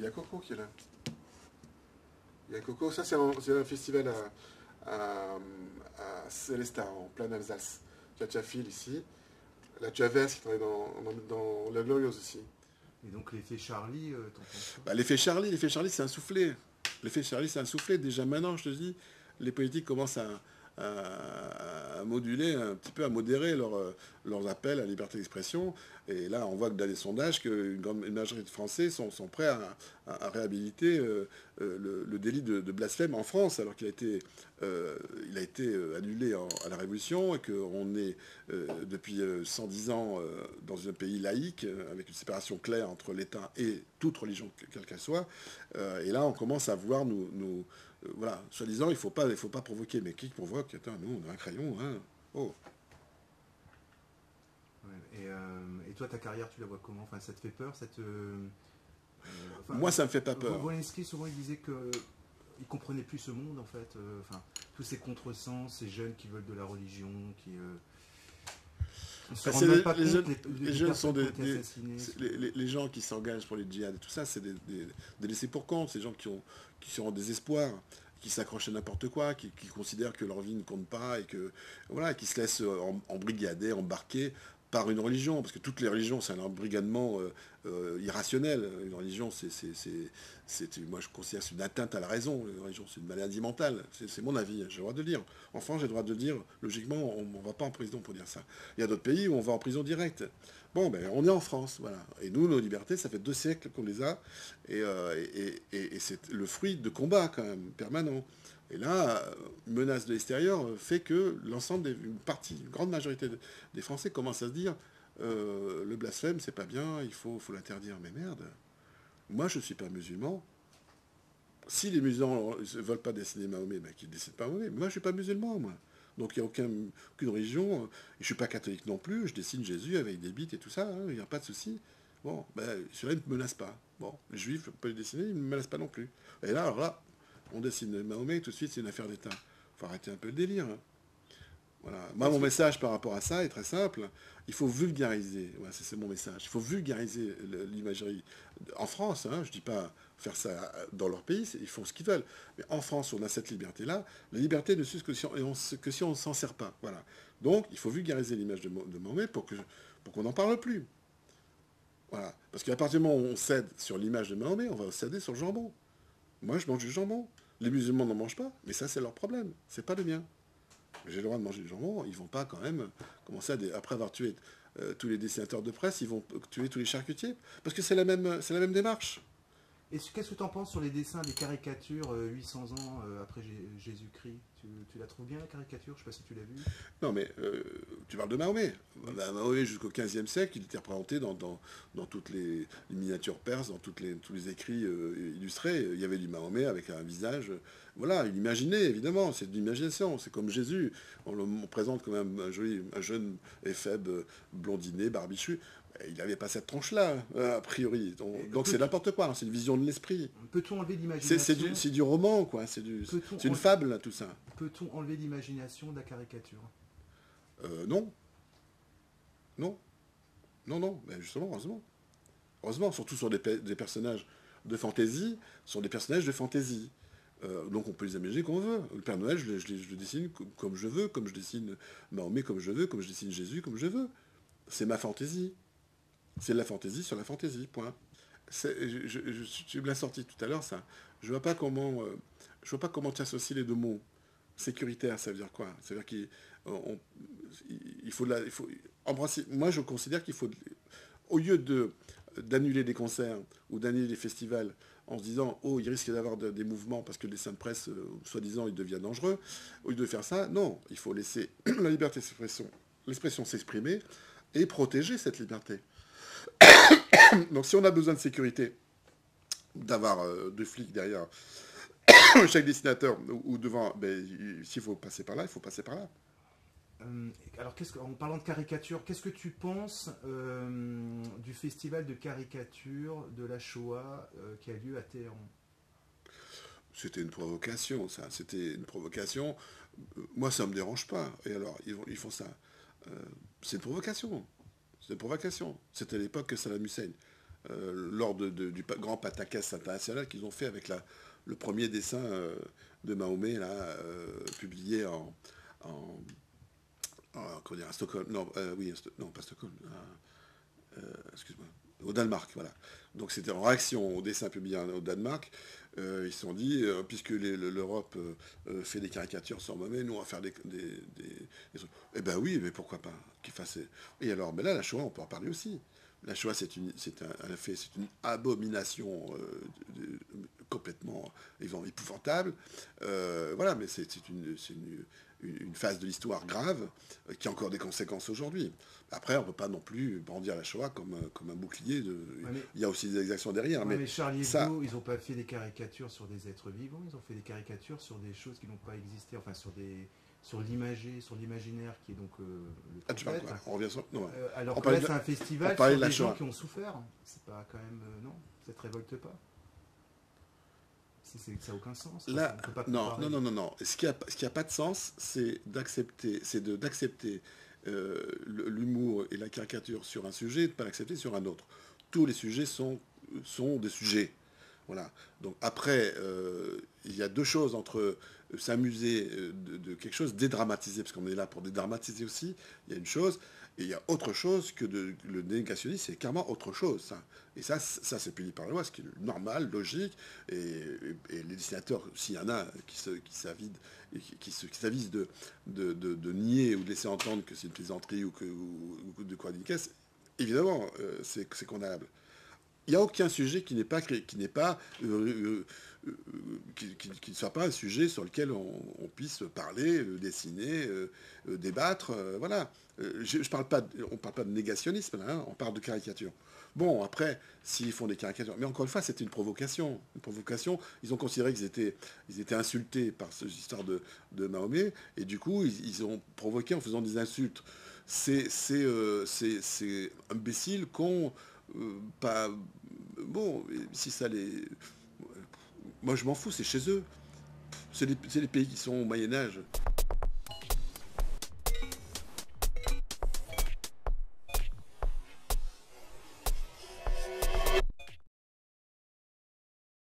y a Coco qui est là. Il y a Coco, ça c'est un festival à Célestat, en pleine Alsace. Tu as Phil ici. Là, tu as Vers qui travaille dans La Glorieuse aussi. Et donc l'effet Charlie, t'en penses quoi? Bah, l'effet Charlie, c'est un soufflé. L'effet Charlie, c'est un soufflé. Déjà maintenant, je te dis, les politiques commencent à moduler, un petit peu à modérer leurs appels à la liberté d'expression. Et là, on voit que dans les sondages, une majorité de Français sont prêts à réhabiliter le délit de blasphème en France, alors il a été annulé à la Révolution et qu'on est depuis 110 ans dans un pays laïque, avec une séparation claire entre l'État et toute religion, quelle qu'elle soit. Et là, on commence à voir voilà, soi-disant, il ne faut pas provoquer. Mais qui provoque? Attends, nous, on a un crayon, hein. Oh. Ouais, et toi, ta carrière, tu la vois comment? Enfin, ça te fait peur? Moi, ça me fait pas peur. Wolinski, souvent, il disait qu'il comprenait plus ce monde, en fait. Enfin, tous ces contresens, ces jeunes qui veulent de la religion, qui... on se rend même pas compte, les jeunes sont assassinés. Les gens qui s'engagent pour les djihad et tout ça, c'est des laissés pour compte. Ces gens qui sont en désespoir, qui s'accrochent à n'importe quoi, qui considèrent que leur vie ne compte pas et que voilà, qui se laissent embrigader, embarquer par une religion, parce que toutes les religions, c'est un embrigadement irrationnel. Une religion, moi je considère que c'est une atteinte à la raison. Une religion, c'est une maladie mentale. C'est mon avis, j'ai le droit de le dire. Enfin, j'ai le droit de le dire. Logiquement, on ne va pas en prison pour dire ça. Il y a d'autres pays où on va en prison direct. Bon, ben, on est en France, voilà. Et nous, nos libertés, ça fait 2 siècles qu'on les a. Et c'est le fruit de combats, quand même, permanents. Et là, une menace de l'extérieur fait que l'ensemble une grande majorité des Français commencent à se dire le blasphème, c'est pas bien, il faut l'interdire. Mais merde, moi je suis pas musulman. Si les musulmans ne veulent pas dessiner Mahomet, ben, qu'ils ne dessinent pas Mahomet. Moi je suis pas musulman, moi. Donc il n'y a aucune religion. Je ne suis pas catholique non plus, je dessine Jésus avec des bites et tout ça, il n'y a pas de souci. Bon, ben, cela ne me menace pas. Bon, les juifs, je peux les dessiner, ils ne me menacent pas non plus. Et là, alors là, on dessine Mahomet, tout de suite, c'est une affaire d'État. Il faut arrêter un peu le délire. Hein. Voilà. Moi, mon message par rapport à ça est très simple. Il faut vulgariser. Voilà, c'est mon message. Il faut vulgariser l'imagerie. En France, hein, je ne dis pas faire ça dans leur pays, ils font ce qu'ils veulent. Mais en France, on a cette liberté-là. La liberté ne suit que si on ne s'en sert pas. Voilà. Donc, il faut vulgariser l'image de Mahomet pour qu'on n'en parle plus. Voilà. Parce qu'à partir du moment où on cède sur l'image de Mahomet, on va céder sur le jambon. Moi, je mange du jambon. Les musulmans n'en mangent pas, mais ça, c'est leur problème. C'est pas le mien. J'ai le droit de manger du jambon. Ils vont pas quand même commencer après avoir tué tous les dessinateurs de presse, ils vont tuer tous les charcutiers. Parce que c'est la même démarche. Et qu'est-ce que tu en penses sur les dessins des caricatures 800 ans après Jésus-Christ? Tu la trouves bien, la caricature? Je sais pas si tu l'as vue. Non, mais tu parles de Mahomet. Bah, Mahomet, jusqu'au XVe siècle, il était représenté dans toutes les miniatures perses, dans tous les écrits illustrés. Il y avait du Mahomet avec un visage. Voilà, il imaginait, évidemment. C'est de l'imagination. C'est comme Jésus. On présente comme un jeune et faible blondinet, barbichu. Il n'avait pas cette tronche-là, a priori. Donc c'est n'importe quoi, c'est une vision de l'esprit. Peut-on enlever l'imagination? C'est du roman, quoi. C'est une fable, tout ça. Peut-on enlever l'imagination de la caricature? Non. Non. Non, non. Mais justement, heureusement. Heureusement, surtout sur des personnages de fantaisie, sont des personnages de fantaisie. Donc on peut les imaginer comme on veut. Le Père Noël, je le dessine comme je veux, comme je dessine Mahomet comme je veux, comme je dessine Jésus comme je veux. C'est ma fantaisie. C'est de la fantaisie sur la fantaisie, point. Tu me l'as sorti tout à l'heure, ça. Je vois pas comment tu associes les deux mots. Sécuritaire, ça veut dire quoi? Ça veut dire qu'il faut embrasser. Moi, je considère qu'il faut, au lieu d'annuler des concerts ou d'annuler des festivals en se disant oh, il risque d'avoir des mouvements parce que les seins de presse, soi-disant, ils deviennent dangereux, au lieu de faire ça, non, il faut laisser la liberté d'expression, l'expression s'exprimer et protéger cette liberté. Donc si on a besoin de sécurité, d'avoir 2 flics derrière chaque dessinateur ou devant, ben, s'il faut passer par là, il faut passer par là. Alors, en parlant de caricature, qu'est-ce que tu penses du festival de caricature de la Shoah qui a lieu à Téhéran? C'était une provocation, ça. C'était une provocation. Moi, ça ne me dérange pas. Et alors, ils font ça. C'est une provocation. C'est une provocation. C'était à l'époque que Saddam Hussein lors du grand pataquès international qu'ils ont fait avec le premier dessin de Mahomet, là, publié en, comment dire, à Stockholm. Non, oui, non, pas Stockholm. Excuse-moi. Au Danemark, voilà. Donc c'était en réaction au dessin publié au Danemark. Ils se sont dit, puisque l'Europe fait des caricatures sur Mahomet, nous on va faire des trucs. Eh ben oui, mais pourquoi pas qu'il fasse. Et alors, mais là, la Shoah, on peut en parler aussi. La Shoah, c'est une abomination complètement épouvantable. Voilà, mais c'est une phase de l'histoire grave qui a encore des conséquences aujourd'hui. Après, on ne peut pas non plus brandir la Shoah comme un bouclier. Il y a aussi des exactions derrière. Ouais, mais Charlie Hebdo, ils n'ont pas fait des caricatures sur des êtres vivants, ils ont fait des caricatures sur des choses qui n'ont pas existé, enfin sur l'imagé, sur l'imaginaire qui est donc le tu parles quoi? On revient sur... Non, alors que là, c'est un festival sur des gens qui ont souffert. C'est pas quand même... non, ça te révolte pas. Ça n'a aucun sens. Là, non. Ce qui a pas de sens, c'est d'accepter l'humour et la caricature sur un sujet et de ne pas l'accepter sur un autre. Tous les sujets sont des sujets. Voilà. Donc après, il y a deux choses entre s'amuser de quelque chose, dédramatiser, parce qu'on est là pour dédramatiser aussi, il y a une chose, et il y a autre chose que le négationnisme, c'est carrément autre chose. Ça. Et ça c'est puni par la loi, ce qui est normal, logique, et les dessinateurs, s'il y en a qui s'avisent de nier ou de laisser entendre que c'est une plaisanterie ou de quoi d'une caisse, évidemment, c'est condamnable. Il n'y a aucun sujet qui ne soit pas un sujet sur lequel on puisse parler, dessiner, débattre. Voilà. On parle pas de négationnisme, là, hein, on parle de caricature. Bon, après, s'ils font des caricatures, mais encore une fois, c'était une provocation. Une provocation. Ils ont considéré qu'ils étaient insultés par cette histoire de Mahomet, et du coup, ils ont provoqué en faisant des insultes. C'est imbécile qu'on pas bon, si ça les... Moi je m'en fous, c'est chez eux. C'est les pays qui sont au Moyen-Âge.